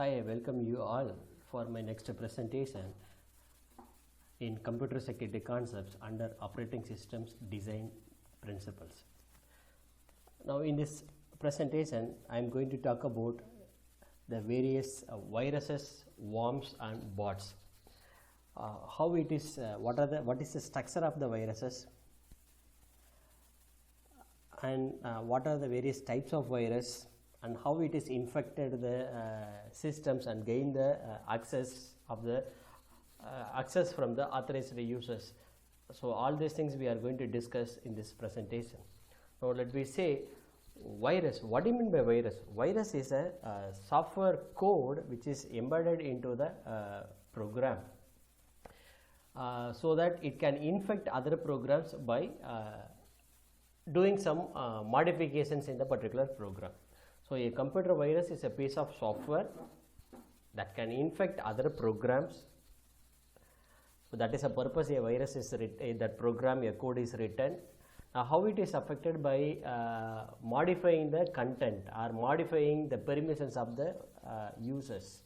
Hi, I welcome you all for my next presentation in computer security concepts under operating systems design principles. Now in this presentation I am going to talk about the various viruses, worms and bots. How it is, what is the structure of the viruses, and what are the various types of virus, and how it is infected the systems and gain the access from the authorized users. So all these things we are going to discuss in this presentation. Now let me say virus. What do you mean by virus? Virus is a software code which is embedded into the program so that it can infect other programs by doing some modifications in the particular program. So a computer virus is a piece of software that can infect other programs. So that is a purpose a virus is written, that program, a code is written. Now how it is affected by modifying the content or modifying the permissions of the users,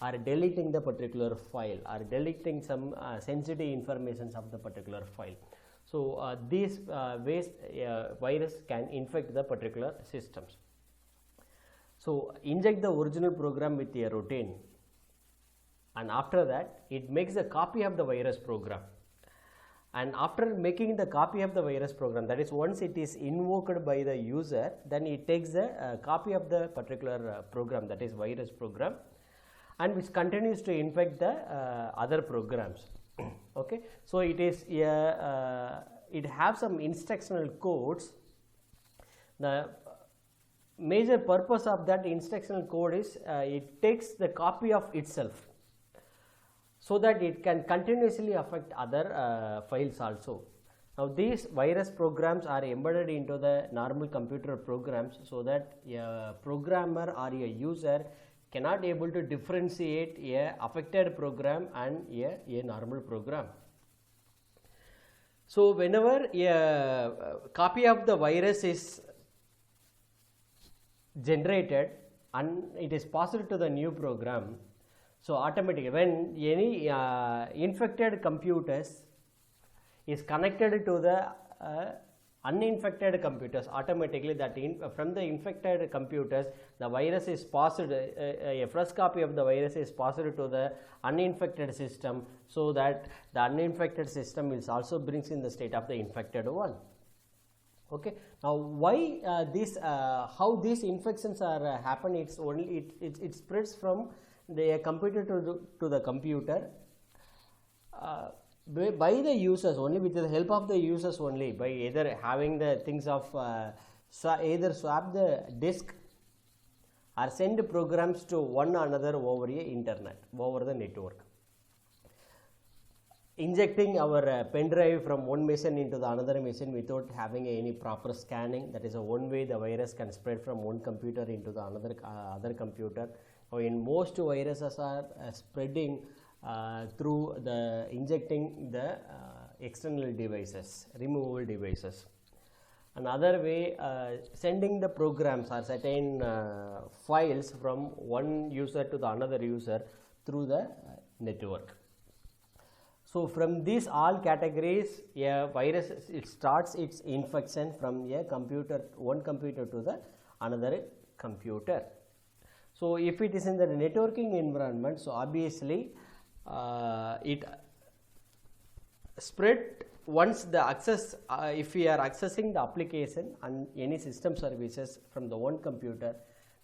or deleting the particular file, or deleting some sensitive information of the particular file. So these ways virus can infect the particular systems. So inject the original program with a routine, and after that it makes a copy of the virus program. And after making the copy of the virus program, that is once it is invoked by the user, then it takes a copy of the particular program, that is virus program, and which continues to infect the other programs. Okay, so it is it have some instructional codes. The major purpose of that instructional code is it takes the copy of itself, so that it can continuously affect other files also. Now these virus programs are embedded into the normal computer programs, so that a programmer or a user cannot able to differentiate a affected program and a normal program. So whenever a copy of the virus is generated and it is passed to the new program, so automatically when any infected computers is connected to the uninfected computers, automatically that from the infected computers the virus is passed, a fresh copy of the virus is passed to the uninfected system, so that the uninfected system is also brings in the state of the infected one. Okay, now why how these infections are happen? It's only it spreads from the computer to the computer by the users only, with the help of the users only, by either having the things of either swap the disk or send programs to one another over a internet, over the network. Injecting our pen drive from one machine into the another machine without having any proper scanning, that is a one way the virus can spread from one computer into the another other computer. In most viruses are spreading through the injecting the external devices, removable devices. Another way, sending the programs or certain files from one user to the another user through the network. So from these all categories, a virus, it starts its infection from a computer, one computer to the another computer. So if it is in the networking environment, so obviously it spread once the access, if we are accessing the application and any system services from the one computer,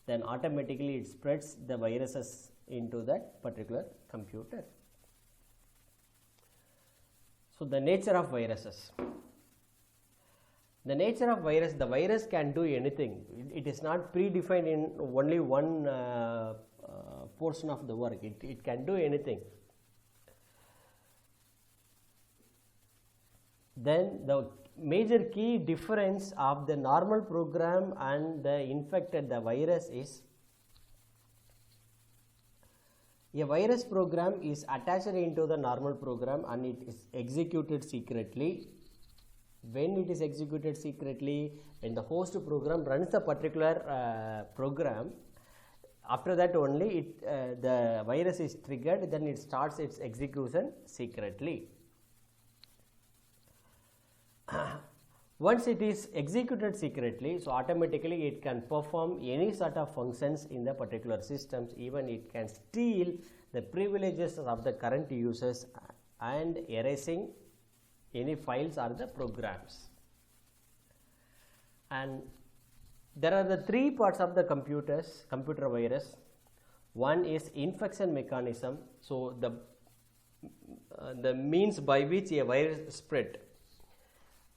then automatically it spreads the viruses into that particular computer. So the nature of viruses. The nature of virus, the virus can do anything. It is not predefined in only one portion of the work. It can do anything. Then the major key difference of the normal program and the infected, the virus, is a virus program is attached into the normal program and it is executed secretly. When it is executed secretly, when the host program runs the particular program, after that only the virus is triggered, then it starts its execution secretly. Once it is executed secretly, so automatically it can perform any sort of functions in the particular systems. Even it can steal the privileges of the current users and erasing any files or the programs. And there are the three parts of the computer virus. One is infection mechanism, so the means by which a virus spread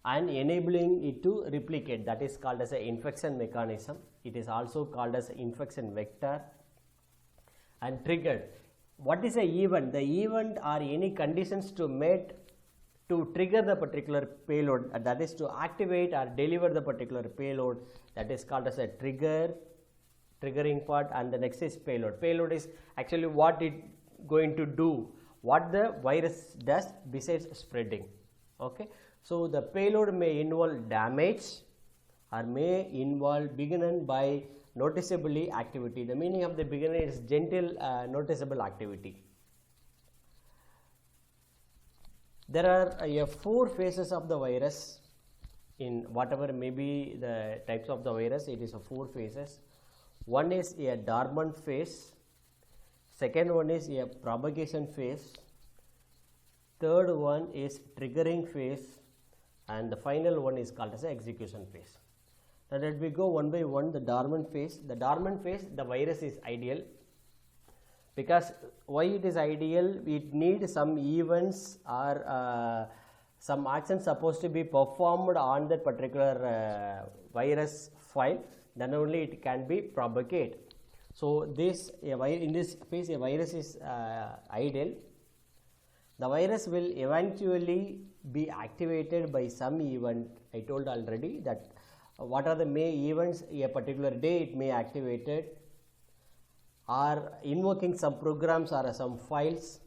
and enabling it to replicate, that is called as an infection mechanism. It is also called as infection vector. And triggered, what is an event? The event are any conditions to trigger the particular payload, that is to activate or deliver the particular payload, that is called as a triggering part. And the next is payload. Payload is actually what it going to do, what the virus does besides spreading. Okay, so the payload may involve damage or may involve beginning by noticeably activity. The meaning of the beginning is gentle noticeable activity. There are 4 phases of the virus. In whatever may be the types of the virus, it is 4 phases. One is a dormant phase, second one is a propagation phase, third one is triggering phase, and the final one is called as the execution phase. Now let me go one by one. The dormant phase. The dormant phase, the virus is ideal. Because why it is ideal? It needs some events or some actions supposed to be performed on that particular virus file, then only it can be propagated. So in this phase a virus is ideal. The virus will eventually be activated by some event. I told already that what are the may events, a particular day it may activated, or invoking some programs or some files,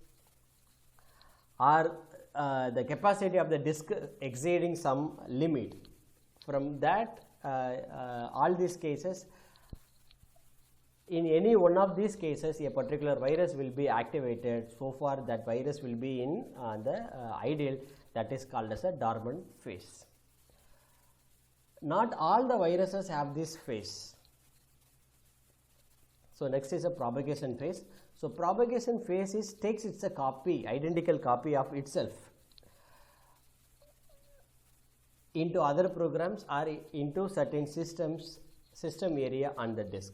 or the capacity of the disk exceeding some limit. From that all these cases, in any one of these cases a particular virus will be activated. So far that virus will be in the ideal, that is called as a dormant phase. Not all the viruses have this phase. So next is a propagation phase. So propagation phase takes its a copy, identical copy of itself into other programs or into certain system area on the disk.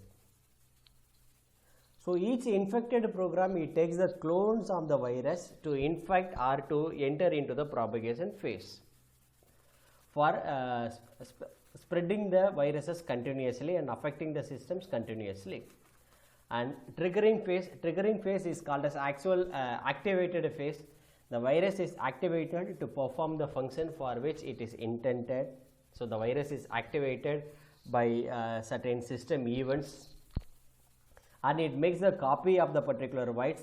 So each infected program, it takes the clones of the virus to infect or to enter into the propagation phase for spreading the viruses continuously and affecting the systems continuously. And triggering phase is called as actual activated phase. The virus is activated to perform the function for which it is intended. So the virus is activated by certain system events, and it makes a copy of the particular virus,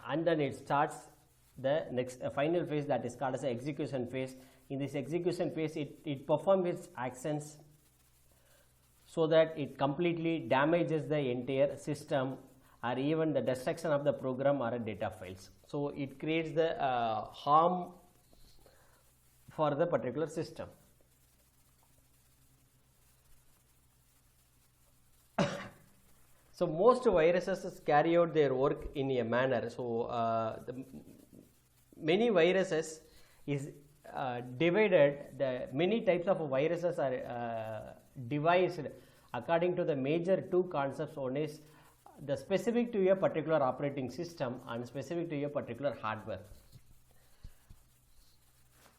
and then it starts the next final phase, that is called as the execution phase. In this execution phase, it performs its actions so that it completely damages the entire system or even the destruction of the program or data files. So it creates the harm for the particular system. So most viruses carry out their work in a manner. So many viruses is divided. The many types of viruses are devised according to the major 2 concepts. One is the specific to a particular operating system and specific to a particular hardware.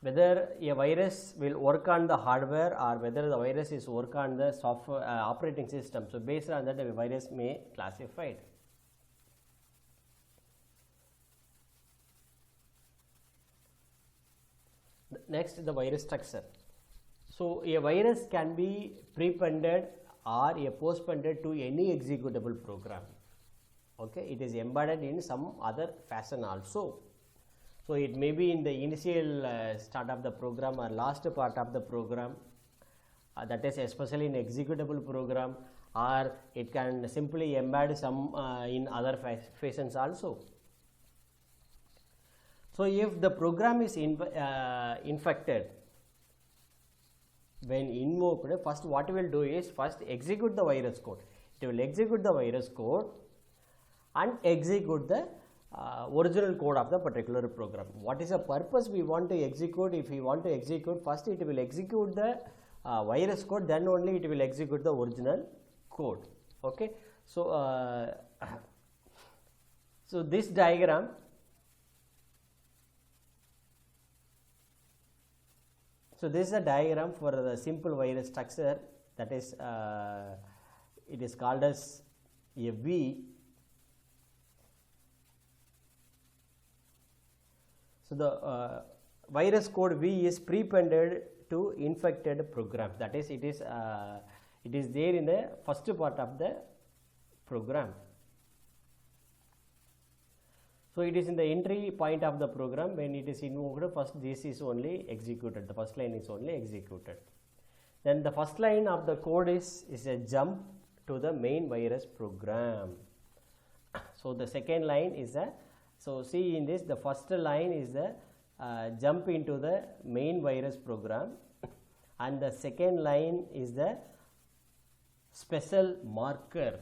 Whether a virus will work on the hardware or whether the virus is work on the software operating system. So based on that, the virus may classified. Next, the virus structure. So a virus can be prepended or a postpended to any executable program. Okay, it is embedded in some other fashion also. So it may be in the initial start of the program or last part of the program, that is especially in executable program, or it can simply embed some in other fashions also. So if the program is infected, when invoked, first what it will do is first execute the virus code. It will execute the virus code and execute the original code of the particular program. What is the purpose we want to execute? If we want to execute, first it will execute the virus code, then only it will execute the original code. Okay. So so this diagram, so this is a diagram for the simple virus structure, that is it is called as a V. So the virus code V is prepended to infected program, that is it is there in the first part of the program. So it is in the entry point of the program. When it is invoked, first this is only executed, the first line is only executed. Then the first line of the code is a jump to the main virus program. So the second line is a, so see in this, the first line is the jump into the main virus program, and the second line is the special marker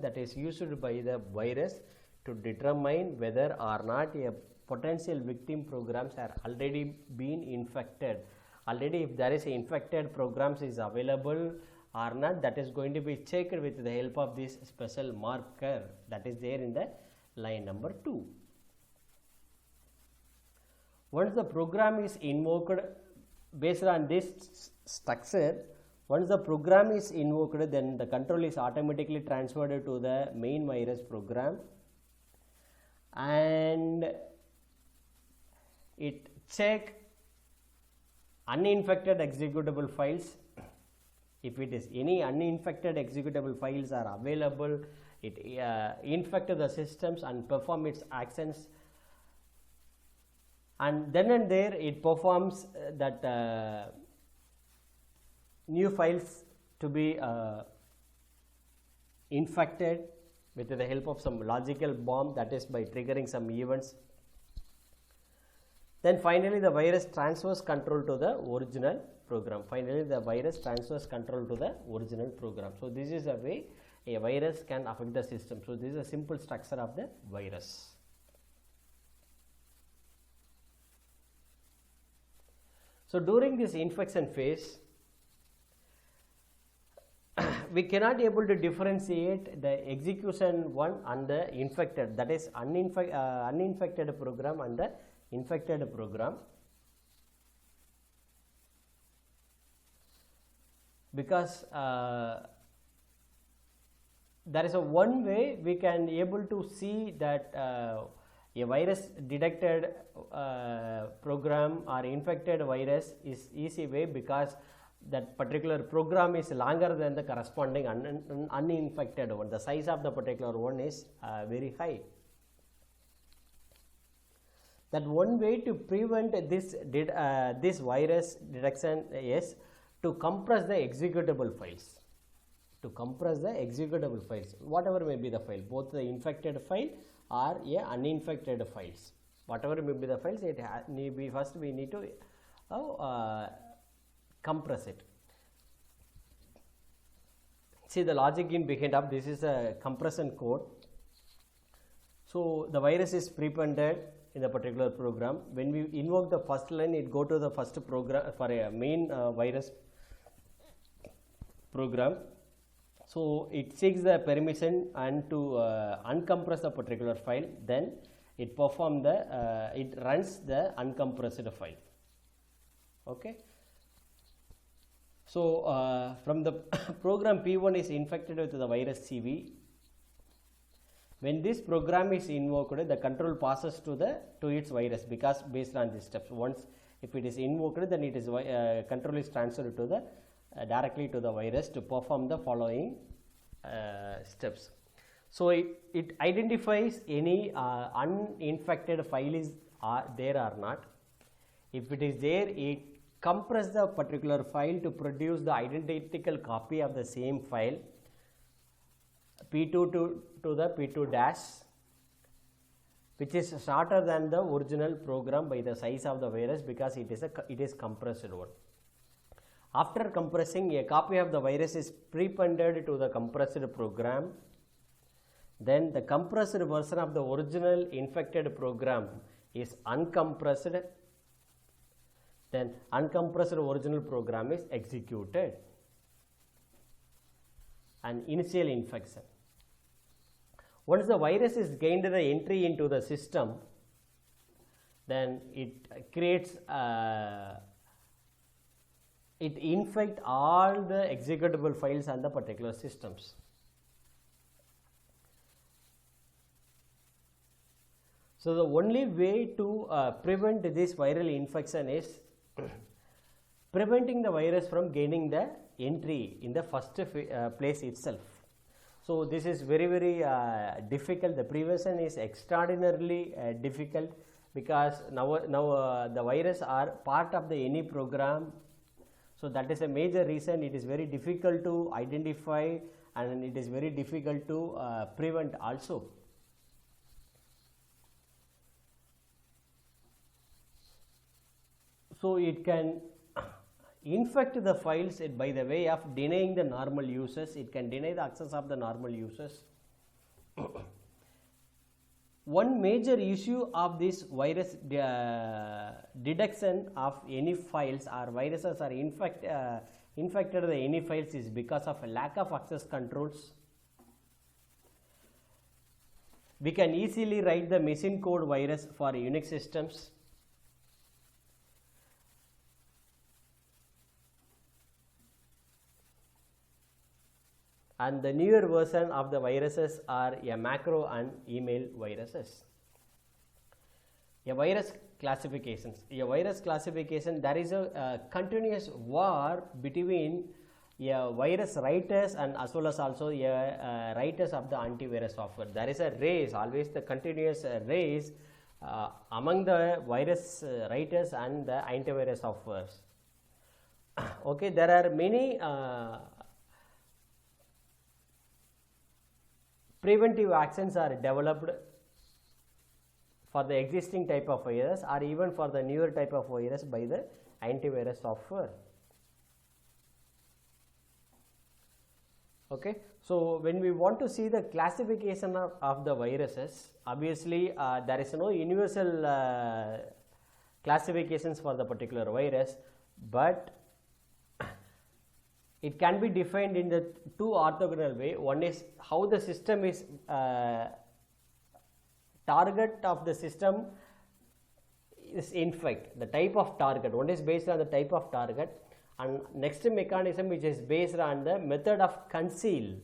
that is used by the virus to determine whether or not a potential victim programs are already been infected. Already if there is a infected programs is available or not, that is going to be checked with the help of this special marker that is there in the line number 2. Once the program is invoked based on this structure, once the program is invoked, then the control is automatically transferred to the main virus program, and it check uninfected executable files. If it is any uninfected executable files are available, it infect the systems and perform its actions, and then and there it performs that new files to be infected with the help of some logical bomb, that is by triggering some events. Then finally the virus transfers control to the original program. Finally the virus transfers control to the original program. So this is a way a virus can affect the system. So this is a simple structure of the virus. So during this infection phase, we cannot able to differentiate the execution one and the infected, that is uninfected program and the infected program, because there is a one way we can able to see that a virus detected program or infected virus is easy way, because that particular program is longer than the corresponding uninfected one. The size of the particular one is very high. That one way to prevent this virus detection is to compress the executable files. To compress the executable files, whatever may be the file, both the infected file or a uninfected files, whatever may be the files, it need be first we need to compress it. See the logic in behind of this is a compression code. So the virus is prepended in the particular program. When we invoke the first line, it go to the first program for a main virus program. So it seeks the permission and to uncompress the particular file. Then it perform the it runs the uncompressed file. Okay. So from the program P1 is infected with the virus CV. When this program is invoked, the control passes to its virus, because based on these steps. Once if it is invoked, then it is control is transferred to the directly to the virus to perform the following steps. So it identifies any uninfected file is there or not. If it is there, it compress the particular file to produce the identical copy of the same file P2 to the P2 dash, which is shorter than the original program by the size of the virus, because it is compressed one. After compressing, a copy of the virus is prepended to the compressed program. Then the compressed version of the original infected program is uncompressed. Then uncompressed original program is executed. And initial infection. Once the virus is gained the entry into the system, then it creates it infects all the executable files on the particular systems. So the only way to prevent this viral infection is preventing the virus from gaining the entry in the first place itself. So this is very difficult. The prevention is extraordinarily difficult, because now the virus are part of the any program. So that is a major reason it is very difficult to identify, and it is very difficult to prevent also. So it can infect the files by the way of denying the normal users. It can deny the access of the normal users. One major issue of this virus detection of any files or viruses are infected the any files is because of a lack of access controls. We can easily write the machine code virus for Unix systems. And the newer version of the viruses are a macro and email viruses. A virus classifications. A virus classification, there is a continuous war between a virus writers and as well as also a writers of the antivirus software. There is a race, always the continuous race among the virus writers and the antivirus softwares. Okay, there are many preventive actions are developed for the existing type of virus or even for the newer type of virus by the antivirus software. Okay, so when we want to see the classification of the viruses, obviously there is no universal classifications for the particular virus, but it can be defined in the two orthogonal way. One is how the system is target of the system is infect, the type of target. One is based on the type of target, and next mechanism which is based on the method of conceal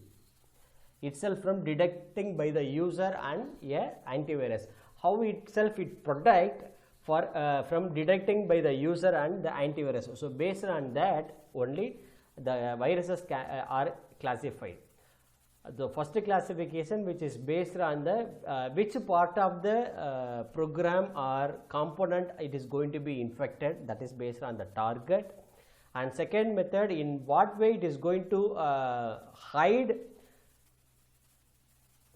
itself from detecting by the user and a antivirus. How itself it protect for from detecting by the user and the antivirus. So based on that only the viruses are classified. The first classification, which is based on the which part of the program or component it is going to be infected, that is based on the target. And second method, in what way it is going to hide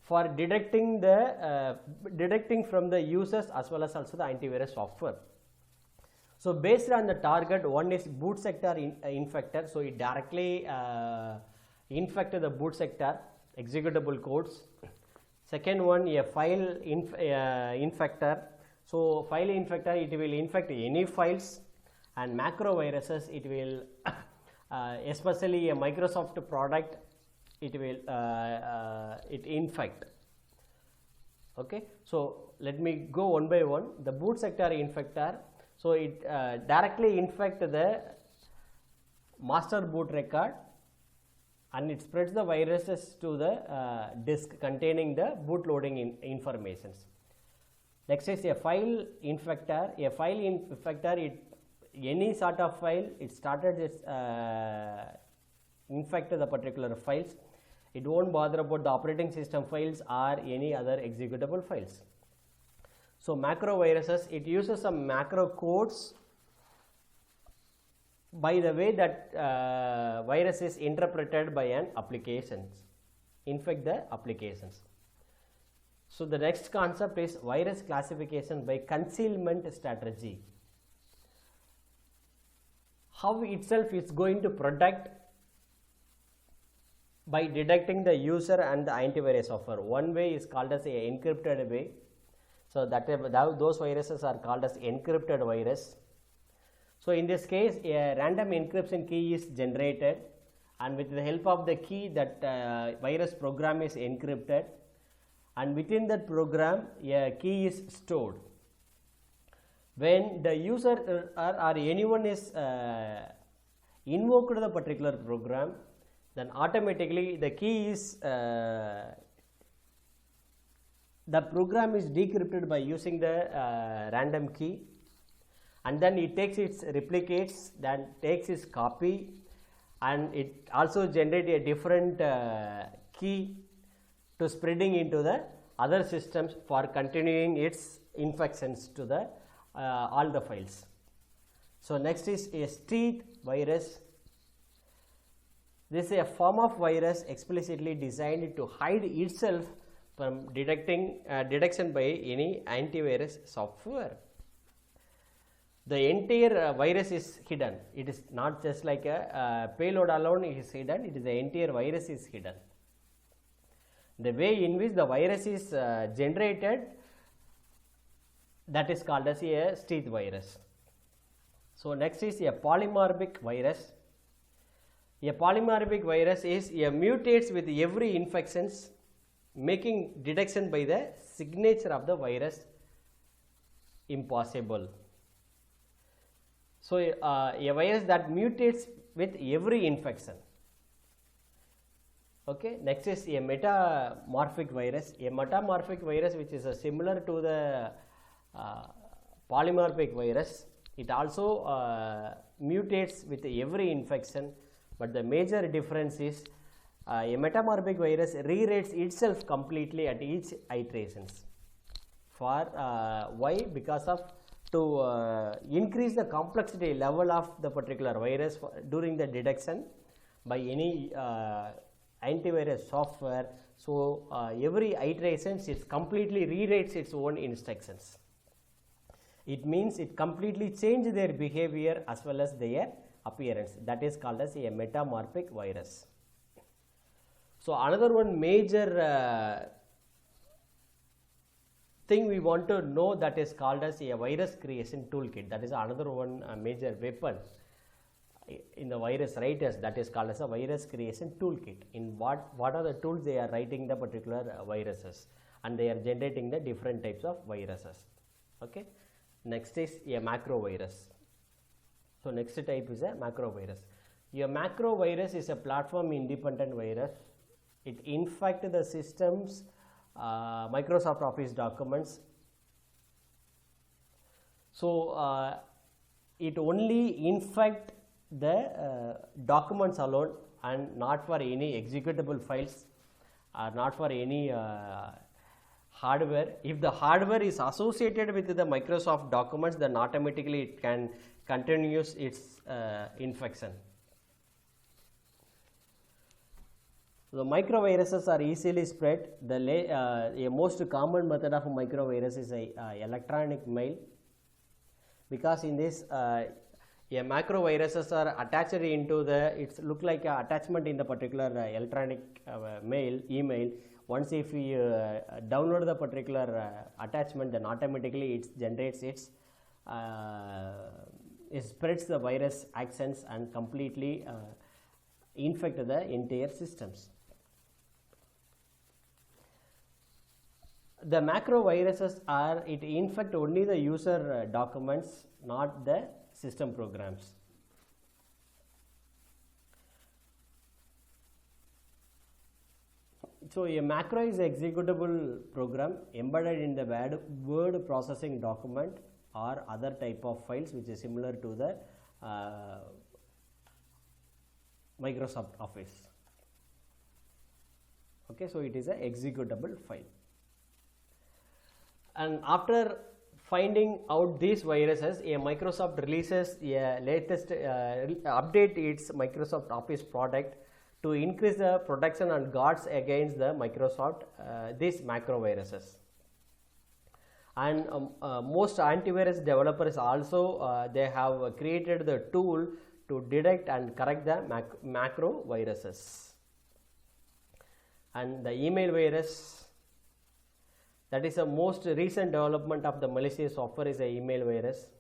for detecting the detecting from the users as well as also the antivirus software. So based on the target, one is boot sector infector, so it directly infect the boot sector executable codes. Second one, a file infector, so file infector, it will infect any files, and macro viruses, it will especially a Microsoft product, it will it infect. Okay, so let me go one by one. The boot sector infector, so it directly infect the master boot record, and it spreads the viruses to the disk containing the boot loading informations. Next is a file infector. A file infector, any sort of file, it started its infect the particular files. It won't bother about the operating system files or any other executable files. So macro viruses, it uses some macro codes by the way that virus is interpreted by an applications, infect the applications. So the next concept is virus classification by concealment strategy. How itself is going to protect by detecting the user and the antivirus software. One way is called as a encrypted way. So those viruses are called as encrypted virus. So in this case, a random encryption key is generated, and with the help of the key, that virus program is encrypted, and within that program a key is stored. When the user or anyone is invoked the particular program, then automatically the key is the program is decrypted by using the random key, and then it takes its replicates, then takes its copy, and it also generates a different key to spreading into the other systems for continuing its infections to the all the files. So next is a stealth virus. This is a form of virus explicitly designed to hide itself from detection by any antivirus software. The entire virus is hidden. It is not just like a payload alone is hidden, it is the entire virus is hidden. The way in which the virus is generated, that is called as a stealth virus. So next is a polymorphic virus. A polymorphic virus is a mutates with every infections, making detection by the signature of the virus impossible. So a virus that mutates with every infection. Okay, next is a metamorphic virus. A metamorphic virus, which is similar to the polymorphic virus, it also mutates with every infection, but the major difference is a metamorphic virus rewrites itself completely at each iterations. For why? Because of to increase the complexity level of the particular virus during the detection by any antivirus software. So every iteration it completely rewrites its own instructions. It means it completely changes their behavior as well as their appearance. That is called as a metamorphic virus. So another one major thing we want to know, that is called as a virus creation toolkit. That is another one major weapon in the virus writers, that is called as a virus creation toolkit. In what are the tools they are writing the particular viruses, and they are generating the different types of viruses. Okay. Next is a macro virus. So next type is a macro virus. A macro virus is a platform independent virus. It infects the systems, Microsoft Office documents. So it only infect the documents alone, and not for any executable files, or not for any hardware. If the hardware is associated with the Microsoft documents, then automatically it can continue its infection. The microviruses are easily spread. The most common method of microvirus is electronic mail, because in this macroviruses are attached into the, it's look like a attachment in the particular electronic email. Once if we download the particular attachment, then automatically it generates its it spreads the virus accents and completely infect the entire systems. The macro viruses are, it infect only the user documents, not the system programs. So a macro is an executable program embedded in the word processing document or other type of files which is similar to the Microsoft Office. Okay, so it is an executable file. And after finding out these viruses, Microsoft releases a latest update its Microsoft Office product to increase the protection and guards against the Microsoft these macro viruses. And most antivirus developers also they have created the tool to detect and correct the macro viruses. And the email virus, that is the most recent development of the malicious software, is a email virus.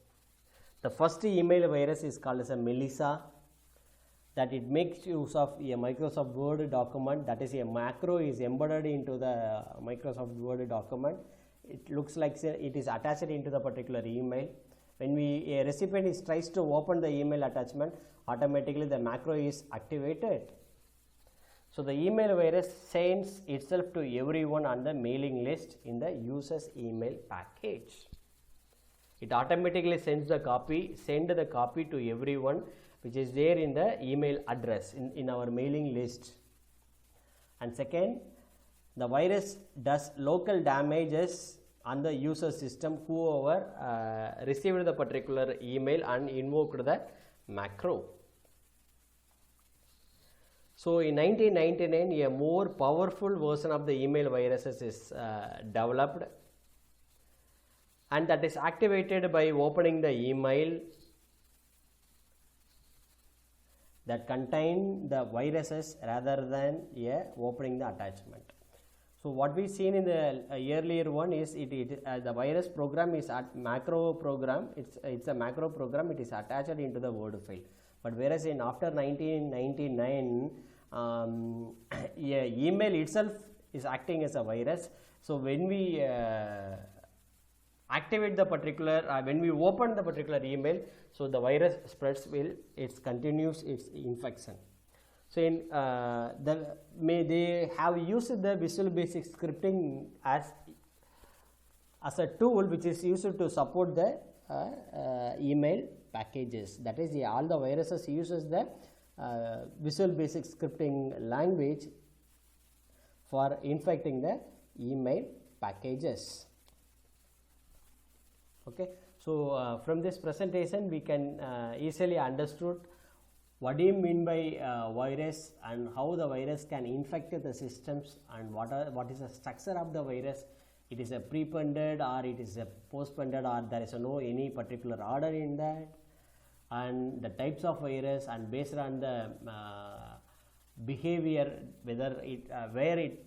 The first email virus is called as a Melissa, that it makes use of a Microsoft Word document, that is a macro is embedded into the Microsoft Word document. It looks like it is attached into the particular email. When a recipient tries to open the email attachment, automatically the macro is activated. So the email virus sends itself to everyone on the mailing list in the user's email package. It automatically sends the copy to everyone which is there in the email address in our mailing list. And second, the virus does local damages on the user system whoever received the particular email and invoked the macro. So in 1999, a more powerful version of the email viruses is developed, and that is activated by opening the email that contain the viruses rather than opening the attachment. So what we seen in the earlier one is the virus program is at macro program. It's a macro program. It is attached into the Word file. But whereas in after 1999, email itself is acting as a virus. So when we activate the particular, when we open the particular email, so the virus spreads it continues its infection. So in they have used the Visual Basic Scripting as a tool which is used to support the email packages. That is, all the viruses uses the Visual Basic Scripting language for infecting the email packages. Okay, so from this presentation we can easily understood what do you mean by virus and how the virus can infect the systems, and what is the structure of the virus. It is a prepended or it is a postpended, or there is no any particular order in that, and the types of virus, and based on the behavior, whether it where it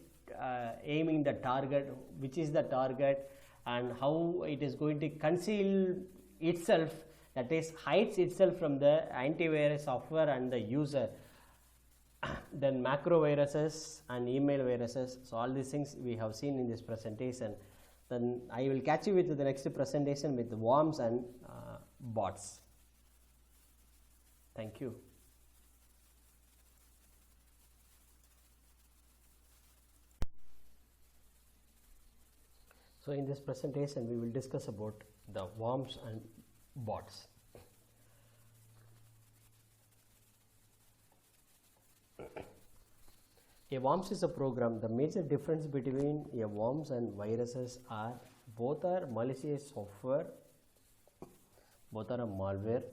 aiming the target, which is the target, and how it is going to conceal itself, that is hides itself from the antivirus software and the user. Then macro viruses and email viruses. So all these things we have seen in this presentation. Then I will catch you with the next presentation with worms and bots. Thank you. So in this presentation we will discuss about the worms and bots. A worms is a program. The major difference between a worms and viruses are both are malicious software, both are a malware,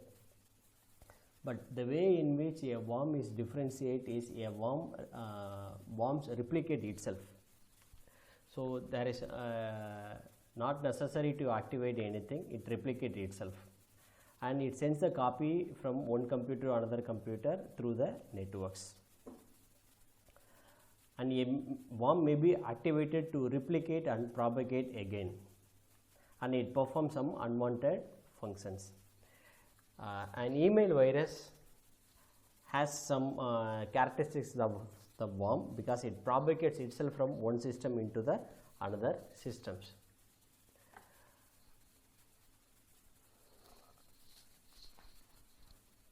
but the way in which a worm is differentiate is a worms replicate itself. So there is not necessary to activate anything, it replicates itself, and it sends the copy from one computer to another computer through the networks. And a worm may be activated to replicate and propagate again, and it performs some unwanted functions. An email virus has some characteristics of the worm because it propagates itself from one system into the another systems.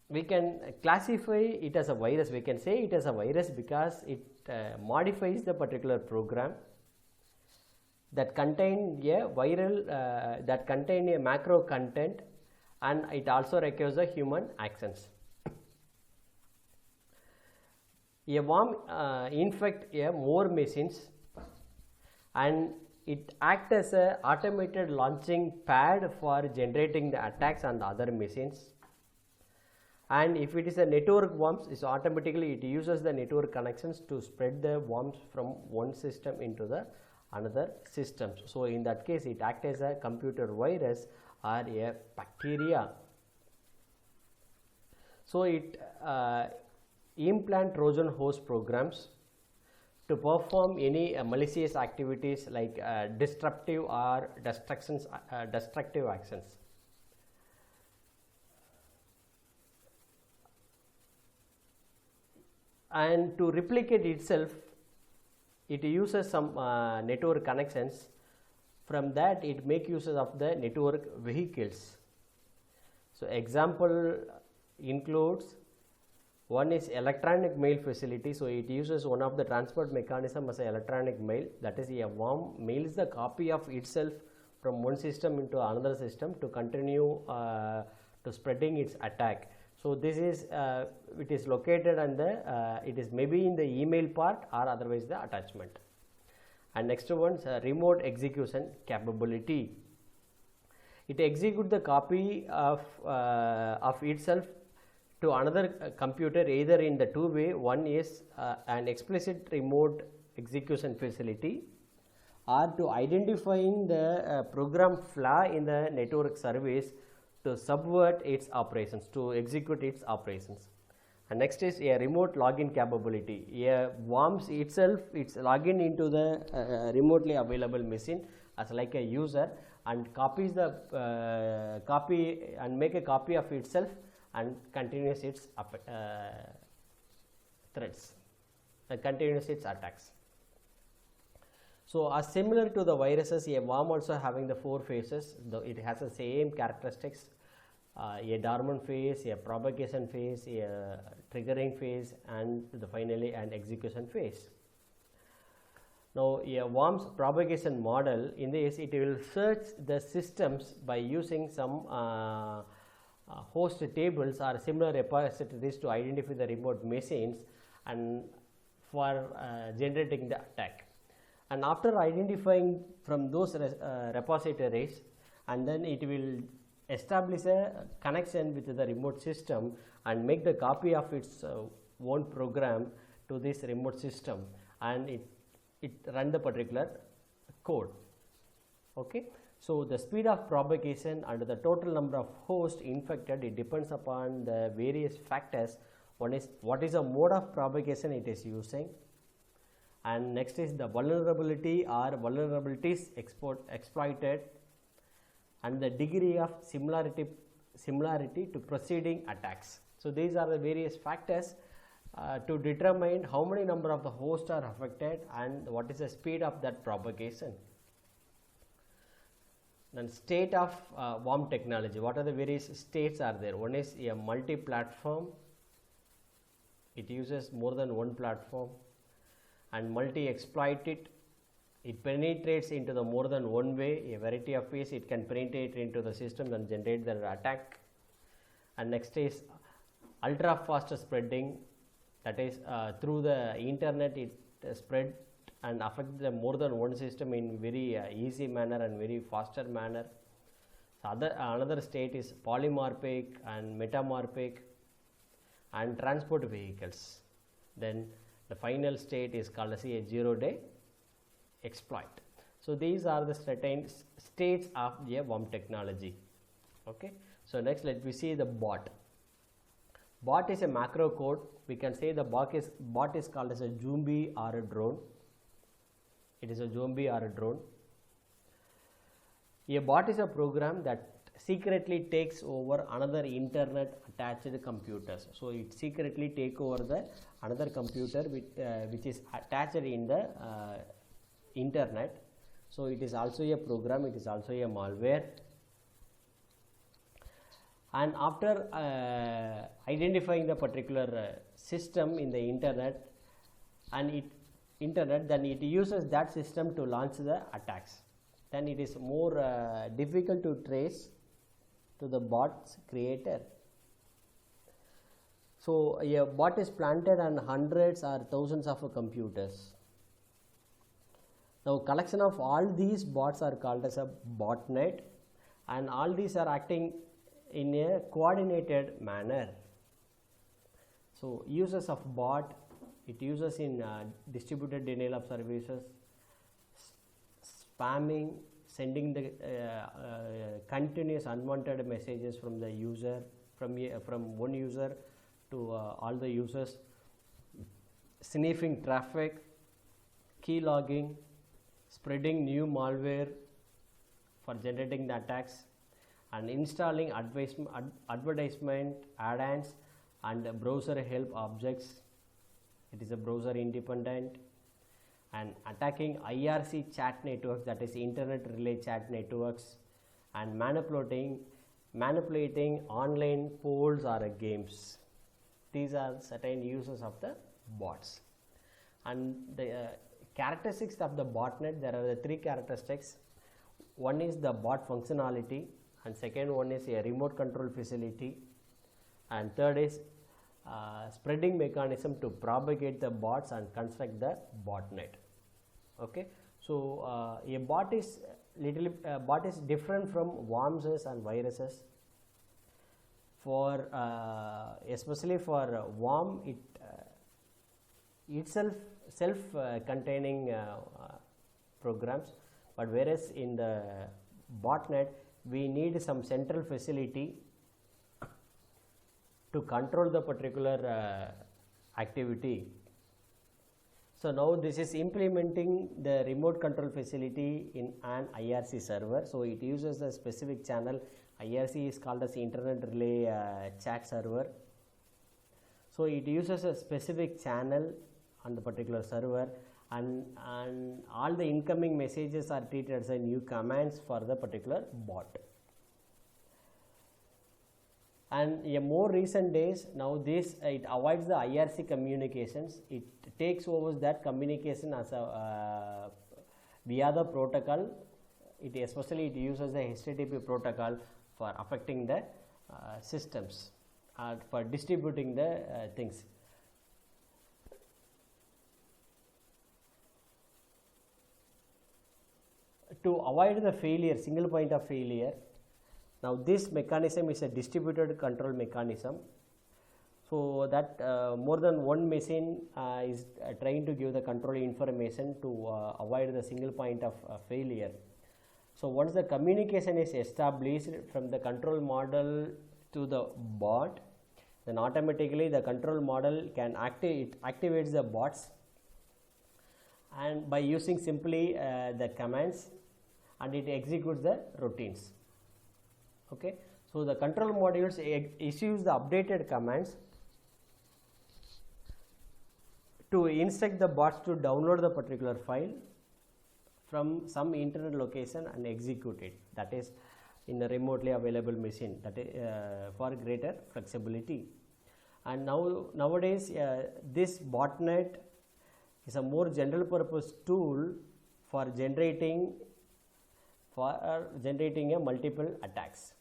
We can classify it as a virus. We can say it as a virus because it modifies the particular program that contain a that contain a macro content, and it also requires the human actions. A worm infect more machines, and it acts as a automated launching pad for generating the attacks on the other machines. And if it is a network worms, it's automatically it uses the network connections to spread the worms from one system into the another systems. So in that case, it acts as a computer virus or a bacteria. So it implant Trojan horse programs to perform any malicious activities like disruptive or destructive actions. And to replicate itself, it uses some network connections. From that, it make uses of the network vehicles. So example includes, one is electronic mail facility. So it uses one of the transport mechanism as a electronic mail, that is a worm mails the copy of itself from one system into another system to continue to spreading its attack. So this is it is located on the it is maybe in the email part or otherwise the attachment. And next one is remote execution capability. It executes the copy of itself to another computer either in the two way. One is an explicit remote execution facility, or to identifying the program flaw in the network service to subvert its operations, to execute its operations. And next is a remote login capability. A worms itself, it's login into the remotely available machine as like a user and copies the copy and make a copy of itself and continues its threats, continues its attacks. So as similar to the viruses, a worm also having the four phases. It has the same characteristics. A dormant phase, a propagation phase, a triggering phase, and finally an execution phase. Now a worm's propagation model, in this it will search the systems by using some host tables or similar repositories to identify the remote machines and for generating the attack. And after identifying from those repositories, and then it will establish a connection with the remote system and make the copy of its own program to this remote system, and it run the particular code. Okay. So the speed of propagation and the total number of hosts infected, it depends upon the various factors. One is what is the mode of propagation it is using, and next is the vulnerability or vulnerabilities exploited, and the degree of similarity to preceding attacks. So these are the various factors to determine how many number of the hosts are affected and what is the speed of that propagation. Then state of worm technology. What are the various states are there? One is a multi-platform. It uses more than one platform, and multi-exploit it. It penetrates into the more than one way, a variety of ways it can penetrate into the system and generate the attack. And next is ultra fast spreading, that is through the internet it spread and affect the more than one system in very easy manner and very faster manner. So another state is polymorphic and metamorphic and transport vehicles. Then the final state is called as a zero-day exploit. So these are the certain states of the worm technology. Okay. So next let me see the bot. Bot is a macro code. We can say the bot is called as a zombie or a drone. It is a zombie or a drone. A bot is a program that secretly takes over another internet attached computers. So it secretly take over the another computer which is attached in the internet. So it is also a program, it is also a malware. And after identifying the particular system in the internet and then it uses that system to launch the attacks. Then it is more difficult to trace to the bot's creator. So a bot is planted on hundreds or thousands of computers. Now collection of all these bots are called as a botnet, and all these are acting in a coordinated manner. So uses of bot, it uses in distributed denial of services, spamming, sending the continuous unwanted messages from the user, from one user to all the users, sniffing traffic, key logging, spreading new malware for generating the attacks, and installing advertisement add-ons and browser help objects. It is a browser independent. And attacking IRC chat networks, that is internet relay chat networks, and manipulating online polls or games. These are certain uses of the bots. And the characteristics of the botnet, there are the three characteristics. One is the bot functionality, and second one is a remote control facility, and third is spreading mechanism to propagate the bots and construct the botnet. Okay, so a bot is different from worms and viruses. For especially for worm, it itself self-containing programs, but whereas in the botnet we need some central facility to control the particular activity. So now this is implementing the remote control facility in an IRC server. So it uses a specific channel. IRC is called as internet relay chat server. So it uses a specific channel on the particular server, and all the incoming messages are treated as a new commands for the particular bot. And in more recent days, now this it avoids the IRC communications. It takes over that communication as a via the protocol. It uses the HTTP protocol for affecting the systems, for distributing the things. To avoid the failure, single point of failure, now this mechanism is a distributed control mechanism, so that more than one machine is trying to give the control information to avoid the single point of failure. So once the communication is established from the control model to the bot, then automatically the control model can activates the bots, and by using simply the commands, and it executes the routines. Okay, so the control modules issues the updated commands to instruct the bots to download the particular file from some internet location and execute it, that is in a remotely available machine, that is for greater flexibility. And nowadays this botnet is a more general purpose tool for generating a multiple attacks.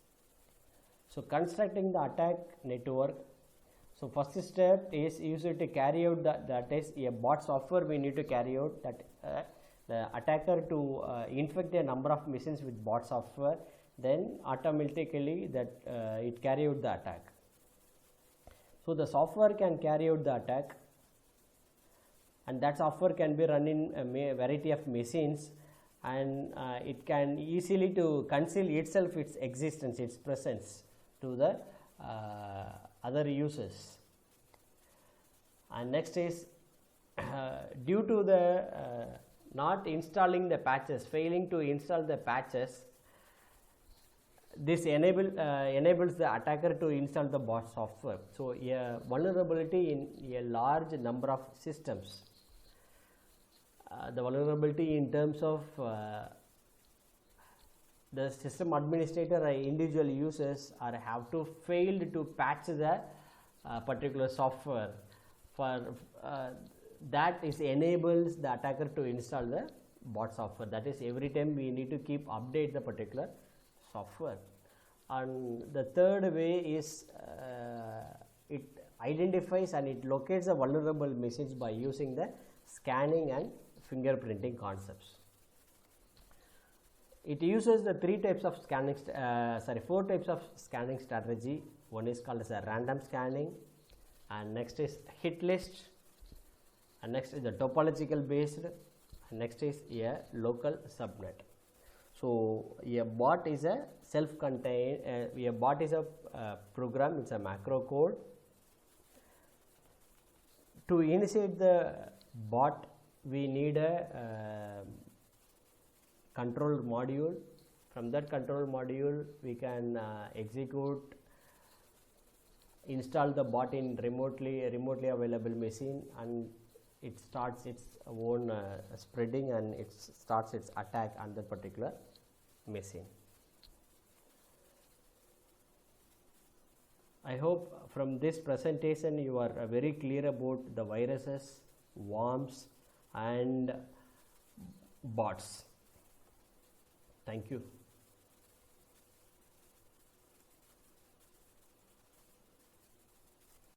So constructing the attack network. So first step is usually to carry out that is a bot software we need to carry out, that the attacker to infect a number of machines with bot software, then automatically that it carry out the attack. So the software can carry out the attack, and that software can be run in a variety of machines, and it can easily to conceal itself, its existence, its presence to the other users. And next is due to the not installing the patches, failing to install the patches, this enables the attacker to install the bot software. So a vulnerability in a large number of systems. The vulnerability in terms of the system administrator or individual users have to fail to patch the particular software. For that is enables the attacker to install the bot software. That is, every time we need to keep update the particular software. And the third way is it identifies and it locates a vulnerable message by using the scanning and fingerprinting concepts. It uses the four types of scanning strategy. One is called as a random scanning, and next is hit list, and next is the topological based, and next is a local subnet. So a bot is a self-contained, a bot is a program, it's a macro code. To initiate the bot, we need a control module. From that control module, we can install the bot in remotely available machine, and it starts its own spreading, and it starts its attack on that particular machine. I hope from this presentation you are very clear about the viruses, worms, and bots. Thank you.